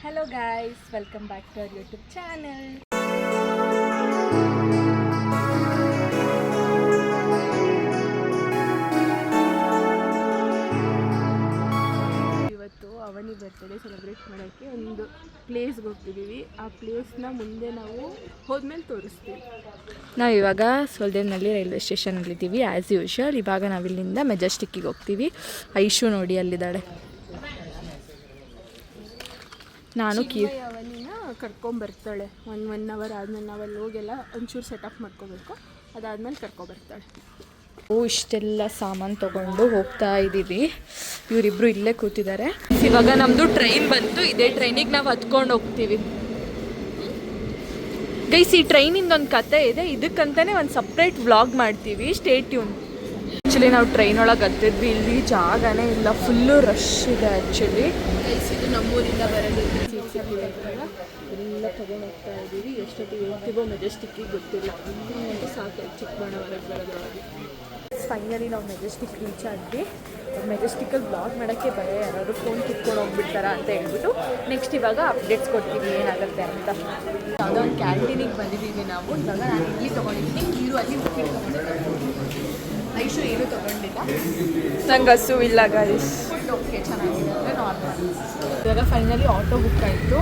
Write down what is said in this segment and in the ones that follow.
Hello guys, welcome back to our YouTube channel. ಇವತ್ತು ಅವನಿ birthday celebrate ಮಾಡೋಕ್ಕೆ ಒಂದು ಪ್ಲೇಸ್ಗೆ ಹೋಗ್ತಿದ್ದೀವಿ. ಆ ಪ್ಲೇಸ್ನ ಮುಂದೆ ನಾವು ಹೋದ್ಮೇಲೆ ತೋರಿಸ್ತೀವಿ. ನಾವು ಇವಾಗ ಸೊಲ್ದೇನಲ್ಲಿ ರೈಲ್ವೆ ಸ್ಟೇಷನಲ್ಲಿದ್ದೀವಿ ಆ್ಯಸ್ ಯೂಶುವಲ್. ಇವಾಗ ನಾವಿಲ್ಲಿಂದ ಮೆಜೆಸ್ಟಿಕ್ಕಿಗೆ ಹೋಗ್ತೀವಿ. ಐಶು ನೋಡಿ ಅಲ್ಲಿದ್ದಾಳೆ. ನಾನು ಅವನಿನ ಕರ್ಕೊಂಬರ್ತಾಳೆ. ಒನ್ ಅವರ್ ಆದಮೇಲೆ ನಾವಲ್ಲಿ ಹೋಗೆಲ್ಲ ಒಂಚೂರು ಸೆಟಪ್ ಮಾಡ್ಕೋಬೇಕು. ಅದಾದಮೇಲೆ ಕರ್ಕೊಬರ್ತಾಳೆ. ಇಷ್ಟೆಲ್ಲ ಸಾಮಾನು ತೊಗೊಂಡು ಹೋಗ್ತಾ ಇದ್ದೀವಿ. ಇವರಿಬ್ಬರು ಇಲ್ಲೇ ಕೂತಿದ್ದಾರೆ. ಇವಾಗ ನಮ್ಮದು ಟ್ರೈನ್ ಬಂತು. ಇದೇ ಟ್ರೈನಿಗೆ ನಾವು ಹತ್ಕೊಂಡು ಹೋಗ್ತೀವಿ. ಗೈಸ್, ಈ ಟ್ರೈನಿಂದ ಒಂದು ಕತೆ ಇದೆ. ಇದಕ್ಕಂತಲೇ ಒಂದು ಸಪ್ರೇಟ್ ವ್ಲಾಗ್ ಮಾಡ್ತೀವಿ. Stay tune. ಆ್ಯಕ್ಚುಲಿ ನಾವು ಟ್ರೈನ್ ಒಳಗೆ ಹತ್ತಿದ್ವಿ. ಇಲ್ಲಿ ಜಾಗನೇ ಇಲ್ಲ, ಫುಲ್ಲು ರಶ್ ಇದೆ ಆ್ಯಕ್ಚುಲಿ. ಗೈಸ್, ಇದು ನಮ್ಮೂರಿಂದ ಬರೋದು. ಎಲ್ಲ ತೊಗೊಂಡು ಹೋಗ್ತಾ ಇದ್ದೀವಿ. ಎಷ್ಟೊತ್ತಿಗೆ ಹೋಗ್ತೀವೋ ಮೆಜೆಸ್ಟಿಕ್ಕಿಗೆ ಗೊತ್ತಿಲ್ಲ. ಇನ್ನೂ ಸಾಕು ಚಿಕ್ಕಬಳ್ಳಾಪುರಕ್ಕೆ ಬರೋದ್ರೊಳಗೆ. ಫೈನಲಿ ನಾವು ಮೆಜೆಸ್ಟಿಕ್ ರೀಚ್ ಆದ್ವಿ. ಮೆಜೆಸ್ಟಿಕಲ್ಲಿ ಬ್ಲಾಗ್ ಮಾಡೋಕ್ಕೆ ಭಯ, ಯಾರಾದರೂ ಫೋನ್ ಕಿತ್ಕೊಂಡು ಹೋಗ್ಬಿಡ್ತಾರ ಅಂತ ಹೇಳ್ಬಿಟ್ಟು ನೆಕ್ಸ್ಟ್ ಇವಾಗ ಅಪ್ಡೇಟ್ಸ್ ಕೊಡ್ತೀವಿ ಏನಾಗುತ್ತೆ ಅಂತ. ಯಾವುದೋ ಒಂದು ಕ್ಯಾಂಟೀನಿಗೆ ಬಂದಿದ್ದೀವಿ ನಾವು. ಇವಾಗ ನಾನು ಇಡ್ಲಿ ತೊಗೊಂಡಿದ್ದೀನಿ. ನೀರು ಅಲ್ಲಿ ಉಪ್ಪಿಟ್ಟು ತೊಗೊಂಡಿದ್ದೀನಿ. ಐಶು ಏನೂ ತೊಗೊಂಡಿಲ್ಲ. ನಂಗೆ ಹಸು ಇಲ್ಲ ಗೈಸ್. ಫುಡ್ ಓಕೆ, ಚೆನ್ನಾಗಿದೆ ಅಂದರೆ ನಾರ್ಮಲ್. ಇವಾಗ ಫೈನಲಿ ಆಟೋ ಬುಕ್ ಆಯಿತು.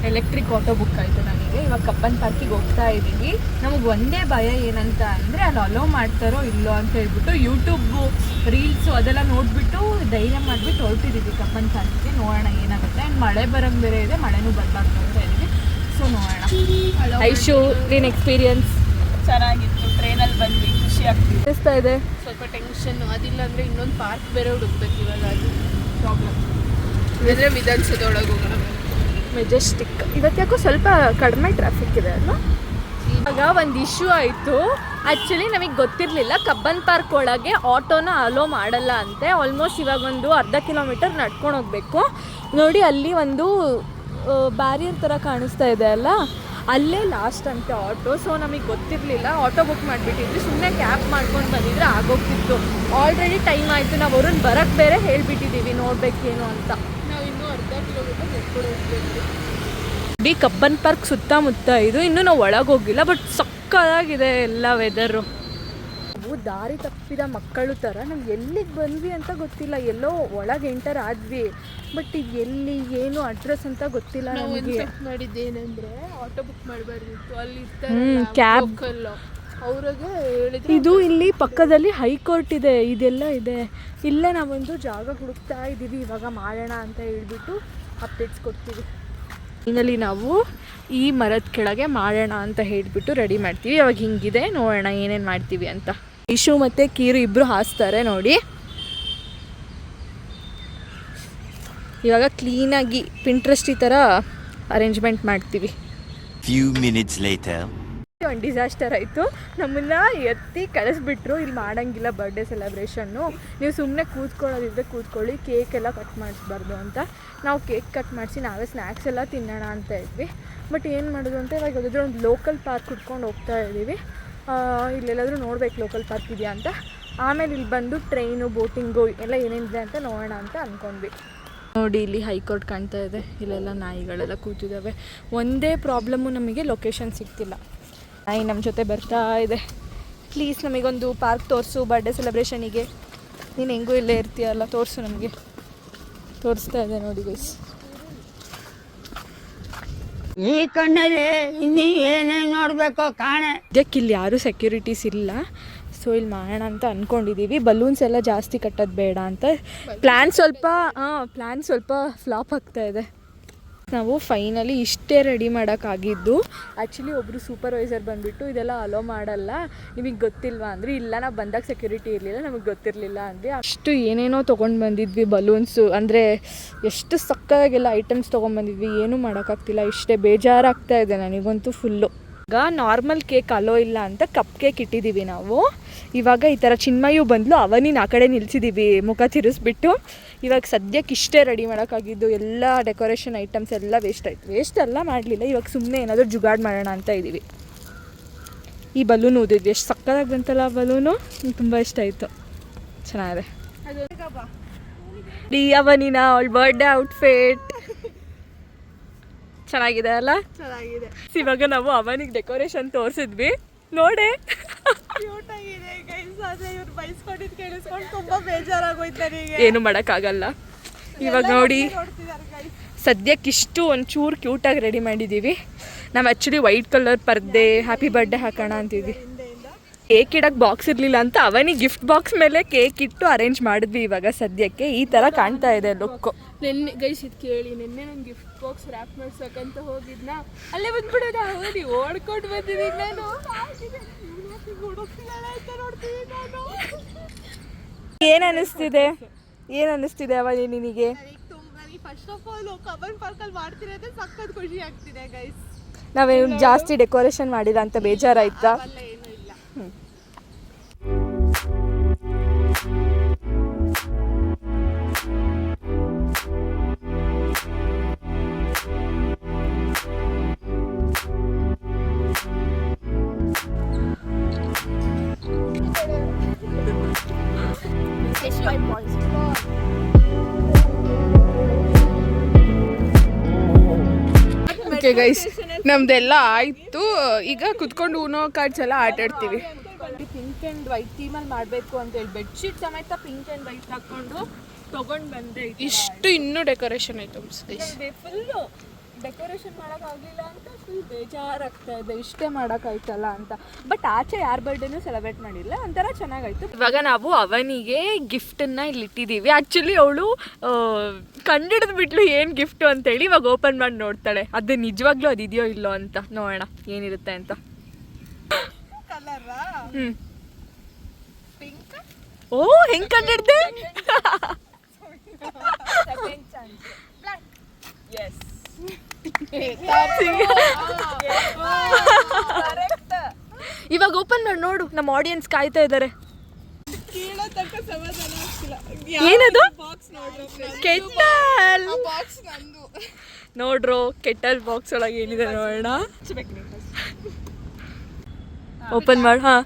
ಎಲೆಕ್ಟ್ರಿಕ್ ಆಟೋ ಬುಕ್ ಆಯಿತು ನನಗೆ. ಇವಾಗ ಕಬ್ಬನ್ ಪಾರ್ಕಿಗೆ ಹೋಗ್ತಾ ಇದ್ದೀವಿ. ನಮಗೆ ಒಂದೇ ಭಯ ಏನಂತ ಅಂದರೆ ಅಲ್ಲಿ ಅಲೋ ಮಾಡ್ತಾರೋ ಇಲ್ಲೋ ಅಂತ ಹೇಳ್ಬಿಟ್ಟು ಯೂಟ್ಯೂಬು ರೀಲ್ಸು ಅದೆಲ್ಲ ನೋಡಿಬಿಟ್ಟು ಧೈರ್ಯ ಮಾಡಿಬಿಟ್ಟು ಹೊರಟಿದ್ದೀವಿ ಕಬ್ಬನ್ ಪಾರ್ಕಿಗೆ. ನೋಡೋಣ ಏನಾಗುತ್ತೆ. ಆ್ಯಂಡ್ ಮಳೆ ಬರೋಂಗೆ ಬೇರೆ ಇದೆ. ಮಳೆನೂ ಬರಬಾರ್ದು ಅಂತ ಇದ್ದೀವಿ. ಸೊ ನೋಡೋಣ. ಐಶು, ನೀನು ಎಕ್ಸ್ಪೀರಿಯನ್ಸ್? ಚೆನ್ನಾಗಿತ್ತು. ಟ್ರೈನಲ್ಲಿ ಬಂದ್ವಿ, ಖುಷಿ ಆಗ್ತಿಸ್ತಾ ಇದೆ. ಸ್ವಲ್ಪ ಟೆನ್ಷನ್ನು. ಅದಿಲ್ಲ ಅಂದರೆ ಇನ್ನೊಂದು ಪಾರ್ಕ್ ಬೇರೆ ಹುಡುಕ್ಬೇಕು. ಇವಾಗ ಅದು ಪ್ರಾಬ್ಲಮ್. ಇಲ್ಲಂದರೆ ವಿಧಾನಸೌಧದೊಳಗೆ ಹೋಗೋಣ. ಮೆಜೆಸ್ಟಿಕ್ ಇವತ್ತು ಯಾಕೋ ಸ್ವಲ್ಪ ಕಡಿಮೆ ಟ್ರಾಫಿಕ್ ಇದೆ ಅಲ್ವಾ? ಇವಾಗ ಒಂದು ಇಶ್ಯೂ ಆಯಿತು. ಆ್ಯಕ್ಚುಲಿ ನಮಗೆ ಗೊತ್ತಿರಲಿಲ್ಲ ಕಬ್ಬನ್ ಪಾರ್ಕ್ ಒಳಗೆ ಆಟೋನ ಅಲೋ ಮಾಡಲ್ಲ ಅಂತೆ. ಆಲ್ಮೋಸ್ಟ್ ಇವಾಗ ಒಂದು ಅರ್ಧ ಕಿಲೋಮೀಟರ್ ನಡ್ಕೊಂಡು ಹೋಗಬೇಕು. ನೋಡಿ, ಅಲ್ಲಿ ಒಂದು ಬ್ಯಾರಿಯರ್ ಥರ ಕಾಣಿಸ್ತಾ ಇದೆ ಅಲ್ಲ, ಅಲ್ಲೇ ಲಾಸ್ಟ್ ಅಂತೆ ಆಟೋ. ಸೊ ನಮಗೆ ಗೊತ್ತಿರಲಿಲ್ಲ. ಆಟೋ ಬುಕ್ ಮಾಡಿಬಿಟ್ಟಿದ್ವಿ. ಸುಮ್ಮನೆ ಕ್ಯಾಬ್ ಮಾಡ್ಕೊಂಡು ಬಂದಿದ್ರೆ ಆಗೋಗ್ತಿತ್ತು. ಆಲ್ರೆಡಿ ಟೈಮ್ ಆಯಿತು. ನಾವು ಅವ್ರನ್ನ ಬರೋಕ್ಕೆ ಬೇರೆ ಹೇಳಿಬಿಟ್ಟಿದ್ದೀವಿ, ನೋಡಬೇಕೇನು ಅಂತ. ನಾವು ಇನ್ನೂ ಅರ್ಧ ಕಿಲೋಮೀಟರ್ ನಡ್ಕೊಂಡು ಹೋಗ್ಬೇಕು. ಇಡೀ ಕಬ್ಬನ್ ಪಾರ್ಕ್ ಸುತ್ತಮುತ್ತ ಇದು. ಇನ್ನೂ ನಾವು ಒಳಗೆ ಹೋಗಿಲ್ಲ, ಬಟ್ ಸಕ್ಕತ್ತಾಗಿದೆ ಎಲ್ಲ ವೆದರು. ನಾವು ದಾರಿ ತಪ್ಪಿದ ಮಕ್ಕಳು ಥರ ನಮ್ಗೆ ಎಲ್ಲಿಗೆ ಬಂದ್ವಿ ಅಂತ ಗೊತ್ತಿಲ್ಲ. ಎಲ್ಲೋ ಒಳಗೆ ಎಂಟರ್ ಆದ್ವಿ, ಬಟ್ ಈಗ ಎಲ್ಲಿ ಏನು ಅಡ್ರೆಸ್ ಅಂತ ಗೊತ್ತಿಲ್ಲ ನಮಗೆ. ಮಾಡಿದ್ದೇನೆಂದರೆ ಆಟೋ ಬುಕ್ ಮಾಡಬಾರ್ದಿತ್ತು. ಅಲ್ಲಿ ಕ್ಯಾಬ್ ಅವ್ರಿಗೆ ಹೇಳಿದ್ರು. ಇದು ಇಲ್ಲಿ ಪಕ್ಕದಲ್ಲಿ ಹೈಕೋರ್ಟ್ ಇದೆ, ಇದೆಲ್ಲ ಇದೆ. ಇಲ್ಲೇ ನಾವೊಂದು ಜಾಗ ಹುಡುಕ್ತಾ ಇದ್ದೀವಿ. ಇವಾಗ ಮಾಡೋಣ ಅಂತ ಹೇಳ್ಬಿಟ್ಟು ಅಪ್ಡೇಟ್ಸ್ ಕೊಡ್ತೀವಿ. ಫೈನಲಿ ನಾವು ಈ ಮರದ ಕೆಳಗೆ ಮಾಡೋಣ ಅಂತ ಹೇಳಿಬಿಟ್ಟು ರೆಡಿ ಮಾಡ್ತೀವಿ. ಅವಾಗ ಹಿಂಗಿದೆ, ನೋಡೋಣ ಏನೇನು ಮಾಡ್ತೀವಿ ಅಂತ. ಇಶು ಮತ್ತು ಕೀರು ಇಬ್ಬರು ಹಾಸ್ತಾರೆ ನೋಡಿ. ಇವಾಗ ಕ್ಲೀನಾಗಿ ಪಿಂಟ್ರೆಸ್ಟ್ ಈ ಥರ ಅರೇಂಜ್ಮೆಂಟ್ ಮಾಡ್ತೀವಿ. ಒಂದು ಡಿಸಾಸ್ಟರ್ ಆಯಿತು. ನಮ್ಮನ್ನು ಎತ್ತಿ ಕಳಿಸ್ಬಿಟ್ರು. ಇಲ್ಲಿ ಮಾಡೋಂಗಿಲ್ಲ ಬರ್ಡೇ ಸೆಲೆಬ್ರೇಷನ್ನು. ನೀವು ಸುಮ್ಮನೆ ಕೂತ್ಕೊಳ್ಳೋದಿದ್ರೆ ಕೂತ್ಕೊಳ್ಳಿ, ಕೇಕ್ ಎಲ್ಲ ಕಟ್ ಮಾಡಿಸ್ಬಾರ್ದು ಅಂತ. ನಾವು ಕೇಕ್ ಕಟ್ ಮಾಡಿಸಿ ನಾವೇ ಸ್ನ್ಯಾಕ್ಸ್ ಎಲ್ಲ ತಿನ್ನೋಣ ಅಂತ ಇದ್ವಿ. ಬಟ್ ಏನು ಮಾಡೋದು ಅಂತ ಇವಾಗ ಯಾವುದಾದ್ರೂ ಒಂದು ಲೋಕಲ್ ಪಾರ್ಕ್ ಹುಡ್ಕೊಂಡು ಹೋಗ್ತಾ ಇದ್ದೀವಿ. ಇಲ್ಲೆಲ್ಲಾದರೂ ನೋಡ್ಬೇಕು ಲೋಕಲ್ ಪಾರ್ಕ್ ಇದೆಯಾ ಅಂತ. ಆಮೇಲೆ ಇಲ್ಲಿ ಬಂದು ಟ್ರೈನು, ಬೋಟಿಂಗು ಎಲ್ಲ ಏನೇನಿದೆ ಅಂತ ನೋಡೋಣ ಅಂತ ಅಂದ್ಕೊಂಡ್ವಿ. ನೋಡಿ, ಇಲ್ಲಿ ಹೈಕೋರ್ಟ್ ಕಾಣ್ತಾ ಇದೆ. ಇಲ್ಲೆಲ್ಲ ನಾಯಿಗಳೆಲ್ಲ ಕೂತಿದ್ದಾವೆ. ಒಂದೇ ಪ್ರಾಬ್ಲಮ್ಮು, ನಮಗೆ ಲೊಕೇಶನ್ ಸಿಗ್ತಿಲ್ಲ. ನಾಯಿ ನಮ್ಮ ಜೊತೆ ಬರ್ತಾ ಇದೆ. ಪ್ಲೀಸ್ ನಮಗೊಂದು ಪಾರ್ಕ್ ತೋರಿಸು ಬರ್ಡೇ ಸೆಲೆಬ್ರೇಷನಿಗೆ. ನೀನು ಹೆಂಗೂ ಇಲ್ಲೇ ಇರ್ತೀಯಲ್ಲ, ತೋರಿಸು ನಮಗೆ. ತೋರಿಸ್ತಾ ಇದೆ ನೋಡಿ ಗೈಸ್. ಈ ಕಣ್ಣಲ್ಲಿ ಇನ್ನೀ ಏನೇನು ನೋಡಬೇಕು ಕಾಣೆ. ಇದಕ್ಕೆ ಇಲ್ಲಿ ಯಾರೂ ಸೆಕ್ಯೂರಿಟೀಸ್ ಇಲ್ಲ. ಸೊ ಇಲ್ಲಿ ಮಾಡೋಣ ಅಂತ ಅಂದ್ಕೊಂಡಿದ್ದೀವಿ. ಬಲೂನ್ಸ್ ಎಲ್ಲ ಜಾಸ್ತಿ ಕಟ್ಟೋದು ಬೇಡ ಅಂತ. ಪ್ಲ್ಯಾನ್ ಸ್ವಲ್ಪ ಫ್ಲಾಪ್ ಆಗ್ತಾ ಇದೆ. ನಾವು ಫೈನಲಿ ಇಷ್ಟೇ ರೆಡಿ ಮಾಡೋಕ್ಕಾಗಿದ್ದು. ಆ್ಯಕ್ಚುಲಿ ಒಬ್ಬರು ಸೂಪರ್ವೈಸರ್ ಬಂದುಬಿಟ್ಟು ಇದೆಲ್ಲ ಅಲೋ ಮಾಡಲ್ಲ, ನಿಮಗೆ ಗೊತ್ತಿಲ್ವಾ ಅಂದರೆ, ಇಲ್ಲ ನಾವು ಬಂದಾಗ ಸೆಕ್ಯೂರಿಟಿ ಇರಲಿಲ್ಲ, ನಮಗೆ ಗೊತ್ತಿರಲಿಲ್ಲ ಅಂದ್ವಿ. ಅಷ್ಟು ಏನೇನೋ ತೊಗೊಂಡು ಬಂದಿದ್ವಿ. ಬಲೂನ್ಸು ಅಂದರೆ ಎಷ್ಟು ಸಕ್ಕತ್ತಾಗೆಲ್ಲ ಐಟಮ್ಸ್ ತೊಗೊಂಡ್ಬಂದಿದ್ವಿ. ಏನೂ ಮಾಡೋಕ್ಕಾಗ್ತಿಲ್ಲ. ಇಷ್ಟೇ ಬೇಜಾರಾಗ್ತಾ ಇದೆ ನನಗಂತೂ ಫುಲ್ಲು. ಈಗ ನಾರ್ಮಲ್ ಕೇಕ್ ಅಲೋ ಇಲ್ಲ ಅಂತ ಕಪ್ ಕೇಕ್ ಇಟ್ಟಿದ್ದೀವಿ ನಾವು. ಇವಾಗ ಈ ಥರ ಚಿನ್ಮಯು ಬಂದಲು, ಅವನಿನ ಆ ಕಡೆ ನಿಲ್ಲಿಸಿದ್ದೀವಿ ಮುಖ ತಿರುಗಿಸ್ಬಿಟ್ಟು. ಇವಾಗ ಸದ್ಯಕ್ಕೆ ಇಷ್ಟೇ ರೆಡಿ ಮಾಡೋಕ್ಕಾಗಿದ್ದು. ಎಲ್ಲ ಡೆಕೋರೇಷನ್ ಐಟಮ್ಸ್ ಎಲ್ಲ ವೇಸ್ಟ್ ಆಯಿತು. ವೇಸ್ಟ್ ಎಲ್ಲ ಮಾಡಲಿಲ್ಲ. ಇವಾಗ ಸುಮ್ಮನೆ ಏನಾದರೂ ಜುಗಾಡ್ ಮಾಡೋಣ ಅಂತ ಇದ್ದೀವಿ. ಈ ಬಲೂನ್ ಊದಿದ್ವಿ, ಎಷ್ಟು ಸಕ್ಕತ್ತಾಗಿ ಬಂತಲ್ಲ ಆ ಬಲೂನು. ತುಂಬ ಇಷ್ಟ ಆಯಿತು, ಚೆನ್ನಾಗಿದೆ. ಅವನಿನ ಅವಳ ಬರ್ಡೇ ಔಟ್ಫಿಟ್ ಚೆನ್ನಾಗಿದೆ ಅಲ್ಲ? ಚೆನ್ನಾಗಿದೆ. ಇವಾಗ ನಾವು ಅವನಿಗೆ ಡೆಕೋರೇಷನ್ ತೋರಿಸಿದ್ವಿ ನೋಡೆ. ಕ್ಯೂಟ್ ಆಗಿದೆ ಗೈಸ್. ಆದ್ರೆ ಇವ್ರು ಬೈಸ್ಕೊಂಡಿದ್ದು ಕೇಳಿಸ್ಕೊಂಡು ತುಂಬಾ ಬೇಜಾರಾಗೋಯ್ತು ನನಗೆ. ಏನು ಮಾಡೋಕ್ಕಾಗಲ್ಲ. ಇವಾಗ ನೋಡಿ ನೋಡ್ತಿದ್ದಾರೆ ಗೈಸ್. ಸದ್ಯಕ್ಕಿಷ್ಟು ಒಂಚೂರು ಕ್ಯೂಟಾಗಿ ರೆಡಿ ಮಾಡಿದ್ದೀವಿ. ನಾವು ಆ್ಯಕ್ಚುಲಿ ವೈಟ್ ಕಲರ್ ಪರ್ದೆ ಹ್ಯಾಪಿ ಬರ್ಡೇ ಹಾಕೋಣ ಅಂತಿದ್ವಿ. ಕೇಕ್ ಇಡಕ್ಕೆ ಬಾಕ್ಸ್ ಇರಲಿಲ್ಲ ಅಂತ ಅವನಿಗೆ ಗಿಫ್ಟ್ ಬಾಕ್ಸ್ ಮೇಲೆ ಕೇಕ್ ಇಟ್ಟು ಅರೇಂಜ್ ಮಾಡಿದ್ವಿ. ಇವಾಗ ಸದ್ಯಕ್ಕೆ ಈ ಥರ ಕಾಣ್ತಾ ಇದೆ ಲುಕ್ಕು. ನೆನ್ನೆ ಗೈಸ್ ಇದು ಕೇಳಿ, ನೆನ್ನೆ ನಾನು ಗಿಫ್ಟ್ ಬಾಕ್ಸ್ ರ್ಯಾಪ್ ಮಾಡ್ಸಕ್ಕಂತ ಹೋಗಿದ್ನ, ಅಲ್ಲೇ ಬಂದ್ಬಿಡೋದ ಹೋಗಿ ಓಡ್ಕೊಂಡು ಬಂದಿದ್ದೀನಿ ನಾನು. ಏನು ಅನ್ನಿಸ್ತಿದೆ ಅವನಿ ನಿನಗೆ? ನನಗೆ ಫಸ್ಟ್ ಆಫ್ ಆಲ್ ಕಬ್ಬನ್ ಪಾರ್ಕಲ್ಲಿ ಮಾಡ್ತಿರೋದೇ ಸಖತ್ ಖುಷಿ ಆಗ್ತಿದೆ ಗೈಸ್. ನಾವೇನು ಜಾಸ್ತಿ ಡೆಕೋರೇಷನ್ ಮಾಡಿಲ್ಲ ಅಂತ ಬೇಜಾರಾಯ್ತಾ? ಅಲ್ಲ ಏನೂ ಇಲ್ಲ. ಓಕೆ ಗೈಸ್, ನಮ್ದೆಲ್ಲ ಆಯಿತು. ಈಗ ಕುತ್ಕೊಂಡು ಊನೋ ಕಾರ್ಡ್ಸ್ ಎಲ್ಲ ಆಟಾಡ್ತೀವಿ. ಪಿಂಕ್ ಆ್ಯಂಡ್ ವೈಟ್ ಥೀಮಲ್ಲಿ ಮಾಡಬೇಕು ಅಂತೇಳಿ ಬೆಡ್ಶೀಟ್ ಸಮೇತ ಪಿಂಕ್ ಆ್ಯಂಡ್ ವೈಟ್ ಹಾಕ್ಕೊಂಡು ತೊಗೊಂಡು ಬಂದೆ. ಇಷ್ಟು ಇನ್ನೂ ಡೆಕೋರೇಷನ್ ಐಟಮ್ಸ್ ಫುಲ್ಲು ಡೆಕೋರೇಷನ್ ಮಾಡೋಕ್ಕಾಗಲಿಲ್ಲ ಅಂತ ಫುಲ್ ಬೇಜಾರಾಗ್ತಾ ಇದೆ. ಇಷ್ಟೇ ಮಾಡೋಕ್ಕಾಯ್ತಲ್ಲ ಅಂತ. ಬಟ್ ಆಚೆ ಯಾರ ಬರ್ಡೇನೂ ಸೆಲೆಬ್ರೇಟ್ ಮಾಡಿಲ್ಲ, ಒಂಥರ ಚೆನ್ನಾಗಾಯ್ತು. ಇವಾಗ ನಾವು ಅವನಿಗೆ ಗಿಫ್ಟನ್ನು ಇಲ್ಲಿ ಇಟ್ಟಿದ್ದೀವಿ. ಆ್ಯಕ್ಚುಲಿ ಅವಳು ಕಂಡಿಡಿದು ಬಿಟ್ಲು ಏನು ಗಿಫ್ಟು ಅಂತೇಳಿ. ಇವಾಗ ಓಪನ್ ಮಾಡಿ ನೋಡ್ತಾಳೆ ಅದು ನಿಜವಾಗ್ಲೂ ಅದು ಇದೆಯೋ ಇಲ್ಲೋ ಅಂತ. ನೋಡೋಣ ಏನಿರುತ್ತೆ ಅಂತ. ಓ ಹೆಂಗೆ ಕಂಡಿಡ್ದೆ? ಇವಾಗ ಓಪನ್ ಮಾಡಿ ನೋಡು, ನಮ್ಮ ಆಡಿಯನ್ಸ್ ಕಾಯ್ತಾ ಇದ್ದಾರೆ. ಏನದು? ಕೆಟ್ಟಲ್ ನೋಡ್ರು. ಕೆಟ್ಟಲ್ ಬಾಕ್ಸ್ ಒಳಗೆ ಏನಿದೆ ನೋಡೋಣ. ಓಪನ್ ಮಾಡು. ಹಾ,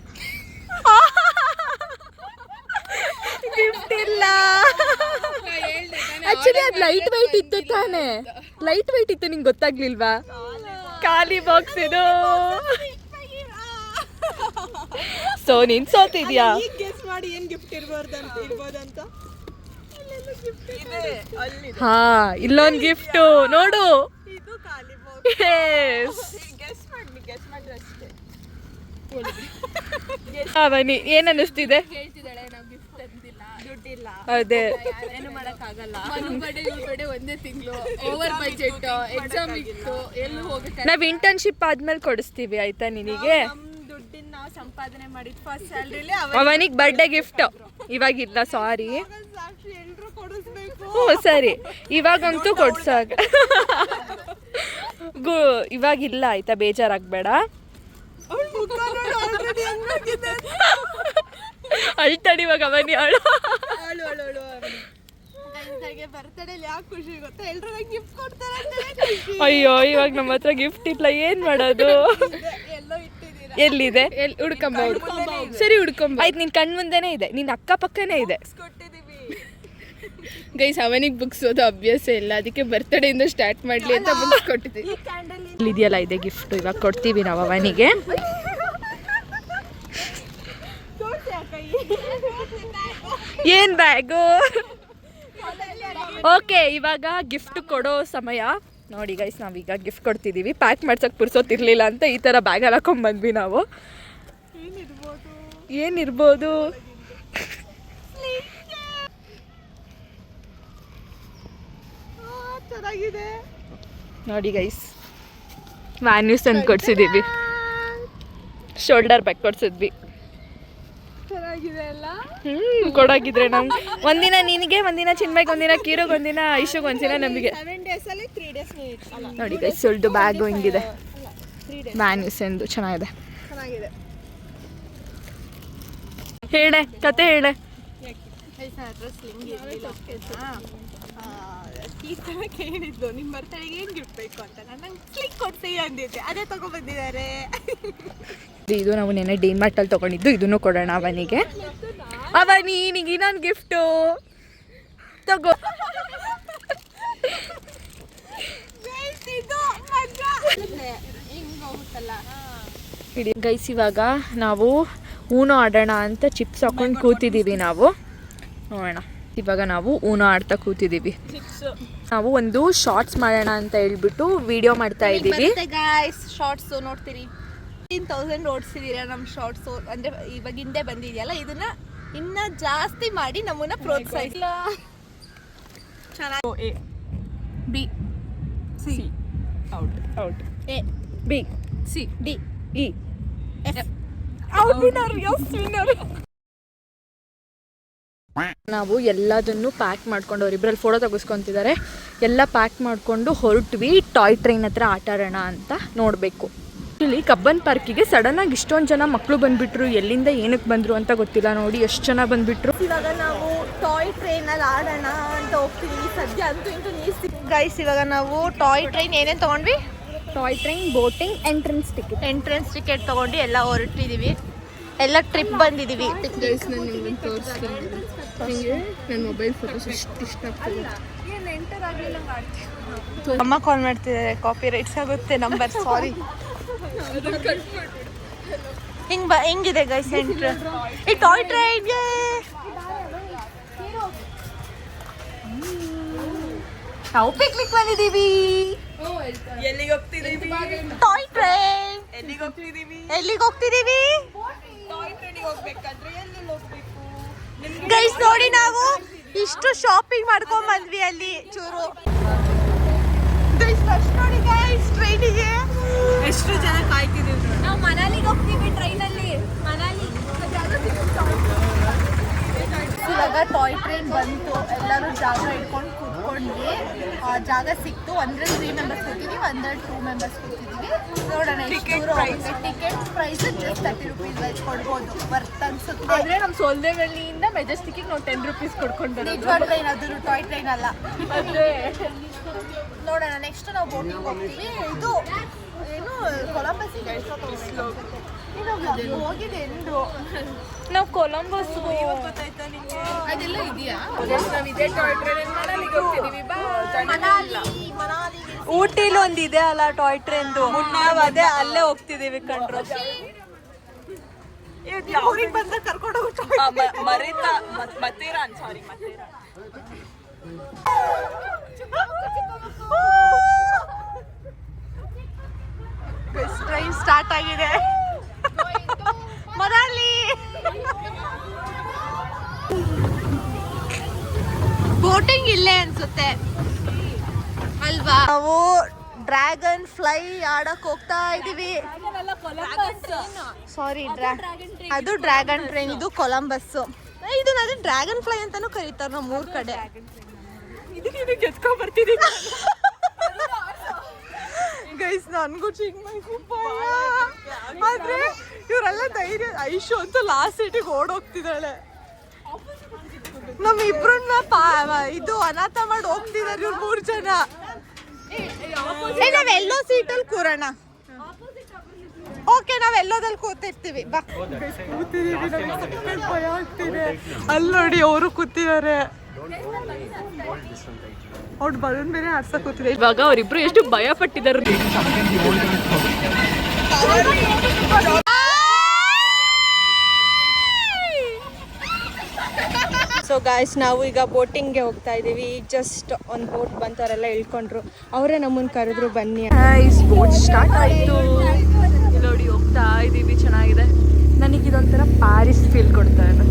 ಗಿಫ್ಟ್ ಇಲ್ಲ. ಆಕ್ಚುಲಿ ಅದು ಲೈಟ್ ವೈಟ್ ಇತ್ತು ತಾನೆ? ಲೈಟ್ ವೈಟ್ ಇತ್ತು, ನಿಂಗೆ ಗೊತ್ತಾಗ್ಲಿಲ್ವಾ? ಖಾಲಿ ಬಾಕ್ಸ್ ಇದು. ಸೊ ನೀನ್ ಸೋತಿದ್ಯಾ? ಗೆಸ್ ಮಾಡಿ ಏನ್ ಗಿಫ್ಟ್ ಇರ್ಬೋದಂತ. ಹಾ, ಇಲ್ಲೊಂದು ಗಿಫ್ಟು ನೋಡು. ಇದು ಖಾಲಿ ಬಾಕ್ಸ್. ಗೆಸ್ ಮಾಡ್ರಿ ಅಷ್ಟೇ. ಅವನಿ ಏನ್ ಅನ್ನಿಸ್ತಿದೆ? ಹೇಳ್ತಿದ್ದಾಳೆ ನಾವು ಗಿಫ್ಟ್ ತಂದಿಲ್ಲ, ದುಡ್ಡಿಲ್ಲ, ಅದೇ ಏನು ಮಾಡಕ್ಕಾಗಲ್ಲ. ಮನು ಬಡೆ ಇವ್ರ ಬಡೆ ಒಂದೇ ತಿಂಗಳು, ಓವರ್ ಬಜೆಟ್, ಎಕ್ಸಾಮ್ ಇತ್ತು, ಎಲ್ಲೂ ಹೋಗಕ್ಕೆ. ನಾವ್ ಇಂಟರ್ನ್ಶಿಪ್ ಆದ್ಮೇಲೆ ಕೊಡಿಸ್ತೀವಿ ಆಯ್ತಾ ನಿನಗೆ? ನಮ್ ದುಡ್ಡಿನ ನಾವು ಸಂಪಾದನೆ ಮಾಡಿದ್ ಫಸ್ಟ್ ಸ್ಯಾಲ್ರಿಲಿ ಅವನಿಗೆ ಬರ್ಡೇ ಗಿಫ್ಟ್ ಇವಾಗಿಲ್ಲ. ಸಾರಿ, ಸಾಕ್ಷಿ ಎಲ್ರು ಕೊಡಿಸ್ಬೇಕು. ಹ್ಞೂ ಸರಿ, ಇವಾಗಂತೂ ಕೊಡ್ಸಾಗ. ಇವಾಗಿಲ್ಲ ಆಯ್ತಾ, ಬೇಜಾರಾಗ್ಬೇಡ. ಅಳ್ತಾಡಿ ಇವಾಗ ಅವನಿ. ಬರ್ತಡೇಲಿ ಯಾಕೆ ಖುಷಿ ಗೊತ್ತಾ? ಎಲ್ರು ಗಿಫ್ಟ್ ಕೊಡ್ತಾರೆ. ಅಯ್ಯೋ, ಇವಾಗ ನಮ್ಮ ಹತ್ರ ಗಿಫ್ಟ್ ಇಲ್ಲ, ಏನ್ ಮಾಡೋದು? ಎಲ್ಲೋ ಇಟ್ಟಿದ್ದೀರಾ? ಎಲ್ಲಿದೆ? ಹುಡ್ಕೊಂಬೋದು. ಸರಿ ಹುಡ್ಕೊಂಬ. ಆಯ್ತು, ನಿನ್ ಕಣ್ ಮುಂದೆನೇ ಇದೆ, ನಿನ್ ಅಕ್ಕಪಕ್ಕನೇ ಇದೆ. ಗೈಸ್, ಅವನಿಗೆ ಬುಕ್ಸ್ ಓದೋ ಅಭ್ಯಾಸ ಇಲ್ಲ, ಅದಕ್ಕೆ ಬರ್ತಡೇಯಿಂದ ಸ್ಟಾರ್ಟ್ ಮಾಡಲಿ ಅಂತ ಬುಕ್ಸ್ ಕೊಟ್ಟಿದ್ದೀವಿ. ಇಲ್ಲಿದೆಯಲ್ಲ, ಇದೆ ಗಿಫ್ಟ್. ಇವಾಗ ಕೊಡ್ತೀವಿ ನಾವು ಅವನಿಗೆ. ಏನ್ ಬ್ಯಾಗು? ಓಕೆ, ಇವಾಗ ಗಿಫ್ಟ್ ಕೊಡೋ ಸಮಯ. ನೋಡಿ ಗೈಸ್, ನಾವೀಗ ಗಿಫ್ಟ್ ಕೊಡ್ತಿದ್ದೀವಿ. ಪ್ಯಾಕ್ ಮಾಡ್ಸೋಕೆ ಪುರ್ಸೋತಿರ್ಲಿಲ್ಲ ಅಂತ ಈ ಥರ ಬ್ಯಾಗಲ್ಲಿ ಹಾಕೊಂಡ್ಬಂದ್ವಿ ನಾವು. ಏನಿರ್ಬೋದು? ಚೆನ್ನಾಗಿದೆ ನೋಡಿ ಗೈಸ್, ವ್ಯಾನ್ಯೂಸ್ ಅಂತ ಕೊಡ್ಸಿದ್ದೀವಿ. Shoulder bag ಕೊಡ್ಸಿದ್ವಿ. ಚೆನ್ನಾಗಿದೆ ಅಲ್ಲ? ಕೊಡಾಗಿದ್ರೆ ನಮ್ಗೆ ಒಂದಿನ ನಿನಗೆ, ಒಂದಿನ ಚಿನ್ಮಯ್ಗೆ, ಒಂದಿನ ಕೀರೋಗೆ, ಒಂದಿನ ಐಶುಗೆ, ಒಂದಿನ ನಮಗೆ. 7 days ಅಲ್ಲಿ 3 days ನೋಡಿ ಗೈಸ್, ಸೊಳ್ದು ಬ್ಯಾಗು ಹಿಂಗಿದೆ. ವ್ಯಾನ್ಯೂಸ್ ಎಂದು ಚೆನ್ನಾಗಿದೆ. ಹೇಳೆ, ಕತೆ ಹೇಳೆ. ಈ ಥರ ಕೇಳಿದ್ದು ನಿಮ್ಮ ಬರ್ತಡೆಗೆ ಏನು ಗಿಫ್ಟ್ ಬೇಕು ಅಂತ. ನಂಗೆ ಸ್ಲಿಂಗ್ ಕೊಡ್ತೀವಿ ಅಂದಿದ್ದೆ, ಅದೇ ತಗೊಬಂದಿದ್ದಾರೆ. ಇದು ನಾವು ನೆನೆ ಡಿಮಾರ್ಟಲ್ಲಿ ತೊಗೊಂಡಿದ್ದು. ಇದನ್ನು ಕೊಡೋಣ ಅವನಿಗೆ. ಅವನಿ, ನಿನಗೆ ಇನ್ನೊಂದು ಗಿಫ್ಟು ತಗೋ. ಇದು ಗೈಸ್ ಇವಾಗ ನಾವು ಊನೋ ಆಡೋಣ ಅಂತ ಚಿಪ್ಸ್ ಹಾಕೊಂಡು ಕೂತಿದ್ದೀವಿ ನಾವು. ನೋಡೋಣ, ಇವಾಗ ನಾವು ಊನೋ ಆಡ್ತಾ ಕೂತಿದ್ದೀವಿ. ನಾವು ಒಂದು ಶಾರ್ಟ್ಸ್ ಮಾಡೋಣ ಅಂತ ಹೇಳ್ಬಿಟ್ಟು ವಿಡಿಯೋ ಮಾಡ್ತಾ ಇದ್ದೀವಿ. ಗಾಯ್ಸ್ ಶಾರ್ಟ್ಸು ನೋಡ್ತೀರಿ 1000 ಓಡಿಸಿದೀರಾ ನಮ್ಮ ಶಾರ್ಟ್ಸು. ಅಂದರೆ ಇವಾಗ ಹಿಂದೆ ಬಂದಿದೆಯಲ್ಲ, ಇದನ್ನ ಇನ್ನ ಜಾಸ್ತಿ ಮಾಡಿ ನಮ್ಮನ್ನ ಪ್ರೋತ್ಸಾಹಿಸಿಲ್ಲ. ಚೆನ್ನಾಗಿ A B C out A B C D E F ನಾವು ಎಲ್ಲದನ್ನು ಪ್ಯಾಕ್ ಮಾಡ್ಕೊಂಡು ಅವರಿಬ್ಬರಲ್ಲಿ ಫೋಟೋ ತೆಗೆಸ್ಕೊತಿದ್ದಾರೆ. ಎಲ್ಲ ಪ್ಯಾಕ್ ಮಾಡಿಕೊಂಡು ಹೊರಟ್ವಿ ಟಾಯ್ ಟ್ರೈನ್ ಹತ್ರ ಆಟ ಆಡೋಣ ಅಂತ ನೋಡಬೇಕು. ಇಲ್ಲಿ ಕಬ್ಬನ್ ಪಾರ್ಕಿಗೆ ಸಡನ್ನಾಗಿ ಇಷ್ಟೊಂದು ಜನ ಮಕ್ಕಳು ಬಂದುಬಿಟ್ರು. ಎಲ್ಲಿಂದ ಏನಕ್ಕೆ ಬಂದರು ಅಂತ ಗೊತ್ತಿಲ್ಲ. ನೋಡಿ ಎಷ್ಟು ಜನ ಬಂದುಬಿಟ್ರು. ಇವಾಗ ನಾವು ಟಾಯ್ ಟ್ರೈನಲ್ಲಿ ಆಡೋಣ ಅಂತ ಹೋಗ್ತೀವಿ. ಸದ್ಯ ಅಂತೂ ಇಂತೂ ನೀರು ಗೈಸ್. ಇವಾಗ ನಾವು ಟಾಯ್ ಟ್ರೈನ್ ಏನೇನು ತೊಗೊಂಡ್ವಿ? Toy train, boating, entrance ticket ತೊಗೊಂಡು ಎಲ್ಲ ಹೊರಟಿದ್ದೀವಿ. ಎಲ್ಲ ಟ್ರಿಪ್ ಬಂದಿದ್ದೀವಿ. ಗೈಸ್ ನಾನು ನಿಮ್ಗೆ ತೋರಿಸ್ತೀನಿ. ಹಿಂಗೆ ನನ್ನ ಮೊಬೈಲ್ ಫೋಟೋಸ್ ಇಷ್ಟ ಆಗ್ತದೆ. ಅಮ್ಮ ಕಾಲ್ ಮಾಡ್ತಿದ್ದಾರೆ, ಕಾಪಿ ರೈಟ್ಸ್ ಆಗುತ್ತೆ ನಂಬರ್, ಸಾರಿ. ಹಿಂಗಿದೆ ಗೈಸ್ ಎಂಟ್ರ್ ಈ ಟಾಯ್ ಟ್ರೈನ್ಗೆ. ನಾವು ಪಿಕ್ನಿಕ್ ಬಂದಿದ್ದೀವಿ. ಎಲ್ಲಿಗೆ ಹೋಗ್ತಿದ್ದೀವಿ? Toy train. ಎಲ್ಲಿಗೆ ಹೋಗ್ತಿದ್ದೀವಿ? ಎಲ್ಲಿಗೆ ಹೋಗ್ತಿದ್ದೀವಿ? ಟಾಯ್ ಟ್ರೈನಿಗೆ ಹೋಗ್ಬೇಕಾದ್ರೆ ಎಲ್ಲಿ ಹೋಗ್ಬೇಕು? ಗೈಸ್ ನೋಡಿ, ನಾವು ಇಷ್ಟು ಶಾಪಿಂಗ್ ಮಾಡ್ಕೊಂಡ್ ಬಂದ್ವಿ ಅಲ್ಲಿ ಚೂರು. ಗೈಸ್ ಫಸ್ಟ್ ನೋಡಿ ಗೈಸ್, ಟ್ರೈನಿಗೆ ಎಷ್ಟು ಜನ ಕಾಯ್ತಿದ್ದೀವಿ. ನಾವು ಮನಾಲಿಗೆ ಹೋಗ್ತೀವಿ ಟ್ರೈನಲ್ಲಿ. ಮನಾಲಿ ಇವಾಗ ಟಾಯ್ ಟ್ರೈನ್ ಬಂತು. ಎಲ್ಲರೂ ಜಾಗ ಇಟ್ಕೊಂಡು ಕೂತ್ಕೊಂಡ್ವಿ. ಜಾಗ ಸಿಕ್ತು. 3 ಮೆಂಬರ್ಸ್ ಕೂತಿದ್ದೀವಿ, 2 ಮೆಂಬರ್ಸ್ ಕೂತಿದ್ದೀವಿ. ನೋಡೋಣ ticket price just 30 rupees wise ಕೊಡ್ಬೋದು. ವರ್ತ್ ಅನ್ಸುತ್ತೆ. ಆದರೆ ನಮ್ಮ ಸೋಲ್ದೇವಳ್ಳಿಯಿಂದ ಮೆಜೆಸ್ಟಿಕ್ಕಿಗೆ ನಾವು 10 ರೂಪೀಸ್ ಕೊಡ್ಕೊಂಡು ನಿಜವಾದ ಟ್ರೈನ್ ಅದು, ಟಾಯ್ ಟ್ರೈನ್ ಅಲ್ಲ. ನೋಡೋಣ. ನೆಕ್ಸ್ಟ್ ನಾವು ಬೋಟಿಂಗ್ ಹೋಗ್ತೀವಿ. ಇದು ಏನು ಕೊಲಂಬಸ್ಸಿಗೆ ಹೋಗಿದೆ ಎಂದು ನಾವು ಕೊಲಂಬಸ್ ಗೊತ್ತಾಯ್ತಾ ನಿಮಗೆ? ಅದೆಲ್ಲ ಇದೆಯಾ? ನಾವು ಇದೇ ಟಾಯ್ ಟ್ರೈನ್ ಮನಾಲಿಗೆ ಹೋಗ್ತಿದ್ದೀವಿ. ಮನಾಲಿ ಊಟಿಲಿ ಒಂದಿದೆ ಅಲ್ಲ ಟಾಯ್ ಟ್ರೈನ್ದು, ನಾವು ಅದೇ ಅಲ್ಲೇ ಹೋಗ್ತಿದ್ದೀವಿ ಕಂಡ್ರು. ಊರಿಗೆ ಬಂದಾಗ ಕರ್ಕೊಂಡು ಮರಿತಾ ಮತ್ತೇರಾ ಸಾರಿ ಮತ್ತೇರಾ. ಟ್ರೈನ್ ಸ್ಟಾರ್ಟ್ ಆಗಿದೆ. ಮನಾಲಿ ಬೋಟಿಂಗ್ ಇಲ್ಲೇ ಅನ್ಸುತ್ತೆ ಅಲ್ವಾ? ನಾವು ಡ್ರ್ಯಾಗನ್ ಫ್ಲೈ ಆಡಕ್ ಹೋಗ್ತಾ ಇದೀವಿ. ಸಾರಿ, ಅದು ಡ್ರ್ಯಾಗನ್ ಟ್ರೈನ್, ಇದು ಕೊಲಂಬಸ್. ಇದು ನಾನು ಡ್ರ್ಯಾಗನ್ ಫ್ಲೈ ಅಂತಾನು ಕರೀತಾರೆ ನಮ್ಮ ಊರ್ ಕಡೆ. ಗೈಸ್ ನನಗೂ ಚಿಕ್ಕ ಆದ್ರೆ ಇವರೆಲ್ಲ ಧೈರ್ಯ. ಐಶು ಅಂತ ಲಾಸ್ಟ್ ಸೀಟಿಗೆ ಓಡೋಗ್ತಿದ್ದಾಳೆ. ನಮ್ಮಿಬ್ರನ್ನ ಇದು ಅನಾಥ ಮಾಡಿ ಹೋಗ್ತಿದ್ದಾರೆ ಇವ್ರು 3 ಜನ. ನಾವೆಲ್ಲೋ ಸೀಟಲ್ಲಿ ಕೂರೋಣ. ಓಕೆ, ನಾವೆಲ್ಲೋದಲ್ಲಿ ಕೂತಿರ್ತೀವಿ. ಬಾ ಭಯ ಆಗ್ತಿದೆ. ಅಲ್ಲಿ ನೋಡಿ ಅವರು ಕೂತಿದ್ದಾರೆ. ಅವ್ರು ಬಲೂನ್ ಬೇರೆ ಆಡ್ಸಕ್ ಕೂತಿದೆ. ಇವಾಗ ಅವರಿಬ್ರು ಎಷ್ಟು ಭಯ ಪಟ್ಟಿದ್ದಾರೆ. ಸೊ ಗಾಯ್ಸ್, ನಾವು ಈಗ ಬೋಟಿಂಗ್ಗೆ ಹೋಗ್ತಾ ಇದ್ದೀವಿ. ಜಸ್ಟ್ ಒಂದು ಬೋಟ್ ಬಂತವರೆಲ್ಲ ಇಳ್ಕೊಂಡ್ರು. ಅವರೇ ನಮ್ಮನ್ನು ಕರೆದ್ರು ಬನ್ನಿ. ಬೋಟ್ ಸ್ಟಾರ್ಟ್ ಆಯಿತು. ನೋಡಿ ಹೋಗ್ತಾ ಇದ್ದೀವಿ. ಚೆನ್ನಾಗಿದೆ. ನನಗಿದೊಂಥರ ಪ್ಯಾರಿಸ್ ಫೀಲ್ ಕೊಡ್ತಾ ಇದೆ.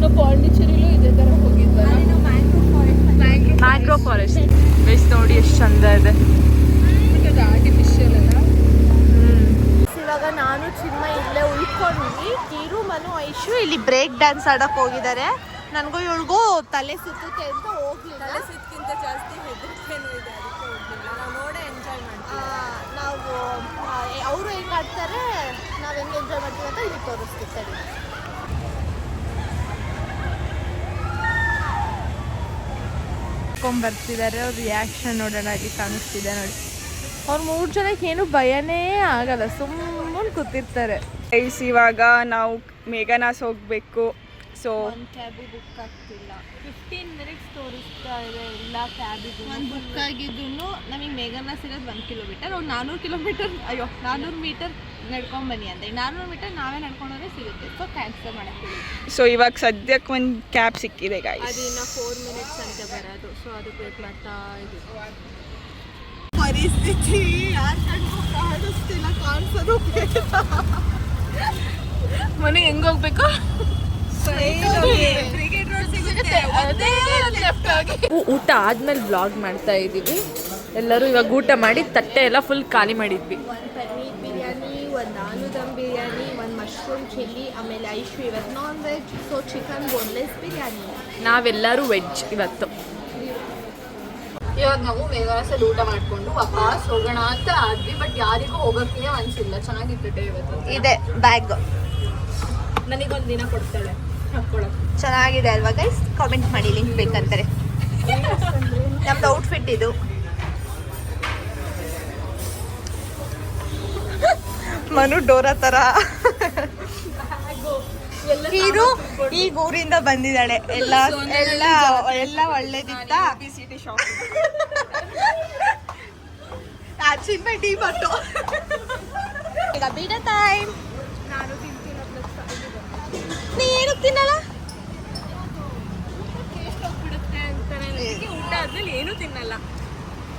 ನಾವು ಪಾಂಡಿಚೇರಿಲೂ ಇದೇ ಥರ ಹೋಗಿದ್ವಿ. ಮ್ಯಾಂಗ್ರೋ ಫಾರೆಸ್ಟ್ ಬೇಸ್ ನೋಡಿ ಎಷ್ಟು ಚಂದ ಇದೆ. ಆರ್ಟಿಫಿಷಿಯಲ್ ಅಲ್ಲ. ಇವಾಗ ನಾನು ಚಿನ್ಮ ಇಲ್ಲೇ ಉಳ್ಕೊಂಡ್ವಿ. ಕಿರು, ಮನು, ಐಶು ಇಲ್ಲಿ ಬ್ರೇಕ್ ಡ್ಯಾನ್ಸ್ ಆಡಕ್ಕೆ ಹೋಗಿದ್ದಾರೆ. ನನಗೂ ಇವಳಿಗೂ ತಲೆ ಸುತ್ತುತ್ತೆ ಅಂತ ಹೋಗ್ಲಿಲ್ಲ. ತಲೆ ಸುತ್ತಕ್ಕಿಂತ ಜಾಸ್ತಿ ಹೆದರಿಕೆನೂ ಇದೆ, ಅದಕ್ಕೆ ಹೋಗ್ಲಿಲ್ಲ. ನಾವು ನೋಡೇ ಎಂಜಾಯ್ ಮಾಡ್ತೀವಿ. ನಾವು ಅವರು ಹೆಂಗೆ ಆಡ್ತಾರೆ, ನಾವು ಹೆಂಗೆ ಎಂಜಾಯ್ ಮಾಡ್ತೀವಿ ಅಂತ ಇಲ್ಲಿ ತೋರಿಸ್ತಿರ್ತಾರೆ. ಬರ್ತಿದ್ದಾರೆ. ಅವ್ರ ರಿಯಾಕ್ಷನ್ ನೋಡೋಣ, ಅಲ್ಲಿ ಕಾಣಿಸ್ತಿದೆ ನೋಡಿ. ಅವ್ರು 3 ಜನಕ್ಕೆ ಏನು ಭಯನೇ ಆಗಲ್ಲ, ಸುಮ್ಮನೆ ಕೂತಿರ್ತಾರೆ. ಇವಾಗ ನಾವು ಮೇಘನಾಸ್ ಹೋಗ್ಬೇಕು. ಸೊ ಒಂದು ಕ್ಯಾಬು ಬುಕ್ ಆಗ್ತಿಲ್ಲ. 15 ಮಿನಿಟ್ಸ್ ತೋರಿಸ್ತಾ ಇದೆ ಎಲ್ಲ ಕ್ಯಾಬಿಗೂ. ಒಂದು ಬುಕ್ ಆಗಿದ್ದು ನಮಗೆ ಮೇಘನ ಸಿಗೋದು 1 ಕಿಲೋಮೀಟರ್, ಅವ್ರು 400 ಕಿಲೋಮೀಟರ್ 400 ಮೀಟರ್ ನಡ್ಕೊಂಡು ಬನ್ನಿ ಅಂತ. 400 ಮೀಟರ್ ನಾವೇ ನಡ್ಕೊಂಡೋದ್ರೆ ಸಿಗುತ್ತೆ. ಸೊ ಕ್ಯಾನ್ಸಲ್ ಮಾಡಕ್ಕೆ. ಸೊ ಇವಾಗ ಸದ್ಯಕ್ಕೆ ಒಂದು ಕ್ಯಾಬ್ ಸಿಕ್ಕಿದೆ ಗಾಯ್ಸ್. ಅದು ಇನ್ನು 4 ಮಿನಿಟ್ಸ್ ಅಂತ ಬರೋದು. ಸೊ ಅದಕ್ಕೆ ವೇಟ್ ಮಾಡ್ತಾ ಇದ್ದೀವಿ. ಪರಿಸ್ಥಿತಿ ಯಾರು ಕಣ್ಣು ಕಾಣಿಸ್ತಿಲ್ಲ, ಕಾಣಿಸೋದು ಮನೆ ಹೆಂಗ್ ಹೋಗ್ಬೇಕು? ಊಟ ಆದ್ಮೇಲೆ ವ್ಲಾಗ್ ಮಾಡ್ತಾ ಇದ್ದೀವಿ. ಎಲ್ಲರೂ ಇವಾಗ ಊಟ ಮಾಡಿ ತಟ್ಟೆ ಎಲ್ಲ ಫುಲ್ ಖಾಲಿ ಮಾಡಿದ್ವಿ. ಒಂದು ಪನ್ನೀರ್ ಬಿರಿಯಾನಿ, ಒಂದು ಆಲೂ ದಮ್ ಬಿರಿಯಾನಿ, ಒಂದು ಮಶ್ರೂಮ್ ಚಿಲ್ಲಿ, ಆಮೇಲೆ ಐಶು ಇವತ್ತು non veg. So chicken boneless biryani. ನಾವೆಲ್ಲರೂ ವೆಜ್ ಇವತ್ತು. ಇವಾಗ ನಾವು ಮೇಘಾಲಯದಲ್ಲಿ ಊಟ ಮಾಡ್ಕೊಂಡು ವಾಪಸ್ ಹೋಗೋಣ ಅಂತ ಆದ್ವಿ. ಬಟ್ ಯಾರಿಗೂ ಹೋಗೋಕ್ಕೆ ಅನ್ಸಿಲ್ಲ. ಚೆನ್ನಾಗಿತ್ತು ಡೇ ಇವತ್ತು. ಇದೆ ಬ್ಯಾಗ್ ನನಗೊಂದು ದಿನ ಕೊಡ್ತಾಳೆ ಹಾಕೊಳಕ್ಕೆ. ಚೆನ್ನಾಗಿದೆ ಅಲ್ವಾ ಗೈಸ್? ಕಾಮೆಂಟ್ ಮಾಡಿ, ಲಿಂಕ್ ಬೇಕಂತಾರೆ. ನಮ್ದು ಔಟ್ಫಿಟ್ ಇದು. ಮನು ಡೋರಾ ತರ ಇದು ಈಗ ಊರಿಂದ ಬಂದಿದ್ದಾಳೆ. ಎಲ್ಲ ಎಲ್ಲ ಎಲ್ಲ ಒಳ್ಳೇದಿತ್ತ. ಟೀ ಬಟ್ಟು ಈಗ ಬೀಡ ಟೈಮ್. ನೀನು ತಿನ್ನಲ್ಲ? ಊಟ ಆದ್ಮೇಲೆ ಏನೂ ತಿನ್ನಲ್ಲ.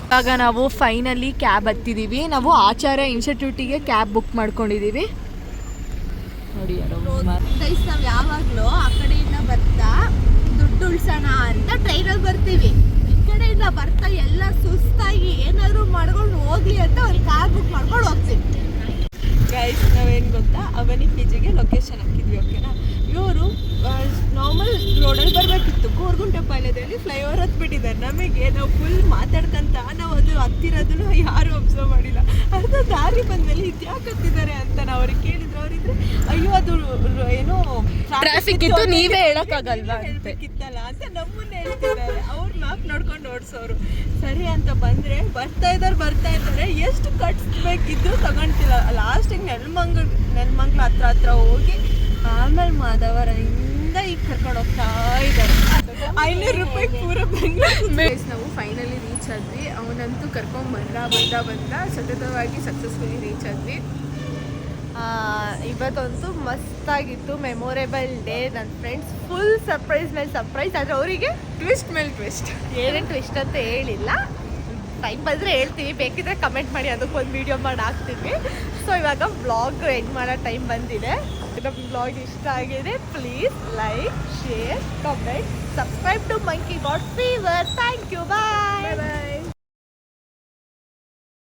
ಇವಾಗ ನಾವು ಫೈನಲಿ ಕ್ಯಾಬ್ ಹತ್ತಿದ್ದೀವಿ. ನಾವು ಆಚಾರ್ಯ ಇನ್ಸ್ಟಿಟ್ಯೂಟಿಗೆ ಕ್ಯಾಬ್ ಬುಕ್ ಮಾಡ್ಕೊಂಡಿದ್ದೀವಿ. ನೋಡಿ ಗೈಸ್, ನಾವು ಯಾವಾಗಲೂ ಆ ಕಡೆಯಿಂದ ಬರ್ತಾ ದುಡ್ಡು ಉಳ್ಸೋಣ ಅಂತ ಟ್ರೈನಲ್ಲಿ ಬರ್ತೀವಿ. ಈ ಕಡೆಯಿಂದ ಬರ್ತಾ ಎಲ್ಲ ಸುಸ್ತಾಗಿ ಏನಾದರೂ ಮಾಡ್ಕೊಂಡು ಹೋಗ್ಲಿ ಅಂತ ಒಂದು ಕಾರ್ ಬುಕ್ ಮಾಡ್ಕೊಂಡು ಹೋಗ್ತೀವಿ. ಗೈಸ್, ನಾವೇನು ಗೊತ್ತಾ, ಅವನಿ ಪಿಜಿಗೆ ಲೊಕೇಶನ್ ಹಾಕಿದ್ವಿ. ಓಕೆನಾ? ಇವರು ನಾರ್ಮಲ್ ರೋಡಲ್ಲಿ ಬರಬೇಕಿತ್ತು. ಗೋರ್ಗುಂಟೆಪಾಳ್ಯದಲ್ಲಿ ಫ್ಲೈಓವರ್ ಹತ್ಬಿಟ್ಟಿದ್ದಾರೆ. ನಮಗೆ ನಾವು ಫುಲ್ ಮಾತಾಡ್ಕೊಂತ ನಾವು ಅದು ಹತ್ತಿರೋದನ್ನು ಯಾರು ಅಬ್ಸರ್ವ್ ಮಾಡಿಲ್ಲ. ಅರ್ಧ ದಾರಿ ಬಂದಮೇಲೆ ಇದು ಯಾಕೆ ಹತ್ತಿದ್ದಾರೆ ಅಂತ ನಾವು ಅವ್ರಿಗೆ ಕೇಳಿದ್ರು. ಅವರಿದ್ರೆ ಅಯ್ಯೋ ಅದು ಏನೋ ಟ್ರಾಫಿಕ್ ಇತ್ತು, ನೀವೇ ಹೇಳೋಕ್ಕಾಗಲ್ವಾ ಹೇಳ್ಬೇಕಿತ್ತಲ್ಲ ಅಂತ ನಮ್ಮನ್ನೇ ಹೇಳ್ತಿದ್ದಾರೆ. ಅವ್ರು ಮ್ಯಾಪ್ ನೋಡ್ಕೊಂಡು ಓಡಿಸೋರು. ಸರಿ ಅಂತ ಬಂದರೆ ಬರ್ತಾ ಇದ್ದಾರೆ. ಎಷ್ಟು ಕಟ್ಸ್ಬೇಕಿದ್ದು ತಗೊಳ್ತಿಲ್ಲ. ಲಾಸ್ಟಿಗೆ ನೆಲಮಂಗ್ಲ ಹತ್ರ ಹೋಗಿ ಆಮೇಲೆ ಮಾಧವರದಿಂದ ಈಗ ಕರ್ಕೊಂಡು ಹೋಗ್ತಾ ಇದ್ದಾರೆ. 500 ರೂಪಾಯಿ ಪೂರ ಬೆಂಗಳೂರು. ನಾವು ಫೈನಲಿ ರೀಚ್ ಆದ್ವಿ. ಅವನಂತೂ ಕರ್ಕೊಂಡು ಬಂದ ಸತತವಾಗಿ ಸಕ್ಸಸ್ಫುಲಿ ರೀಚ್ ಆದ್ವಿ. ಇವತ್ತಂತೂ ಮಸ್ತಾಗಿತ್ತು, ಮೆಮೊರೇಬಲ್ ಡೇ. ನನ್ನ ಫ್ರೆಂಡ್ಸ್ ಫುಲ್ ಸರ್ಪ್ರೈಸ್ ಮೇಲೆ ಸರ್ಪ್ರೈಸ್. ಆದರೆ ಅವರಿಗೆ ಟ್ವಿಸ್ಟ್ ಮೇಲೆ ಟ್ವಿಸ್ಟ್. ಏನೇನು ಟ್ವಿಸ್ಟ್ ಅಂತ ಹೇಳಿಲ್ಲ. ಟೈಮ್ ಬಂದರೆ ಹೇಳ್ತೀವಿ, ಬೇಕಿದ್ರೆ ಕಮೆಂಟ್ ಮಾಡಿ, ಅದಕ್ಕೊಂದು ವೀಡಿಯೋ ಮಾಡಿ ಹಾಕ್ತೀವಿ. ಸೊ ಇವಾಗ ವ್ಲಾಗ್ ಎಂಡ್ ಮಾಡೋ ಟೈಮ್ ಬಂದಿದೆ. ನಮ್ಮ ವ್ಲಾಗ್ ಇಷ್ಟ ಆಗಿದೆ, please like, share, comment, subscribe to monkey god fever. Thank you, bye.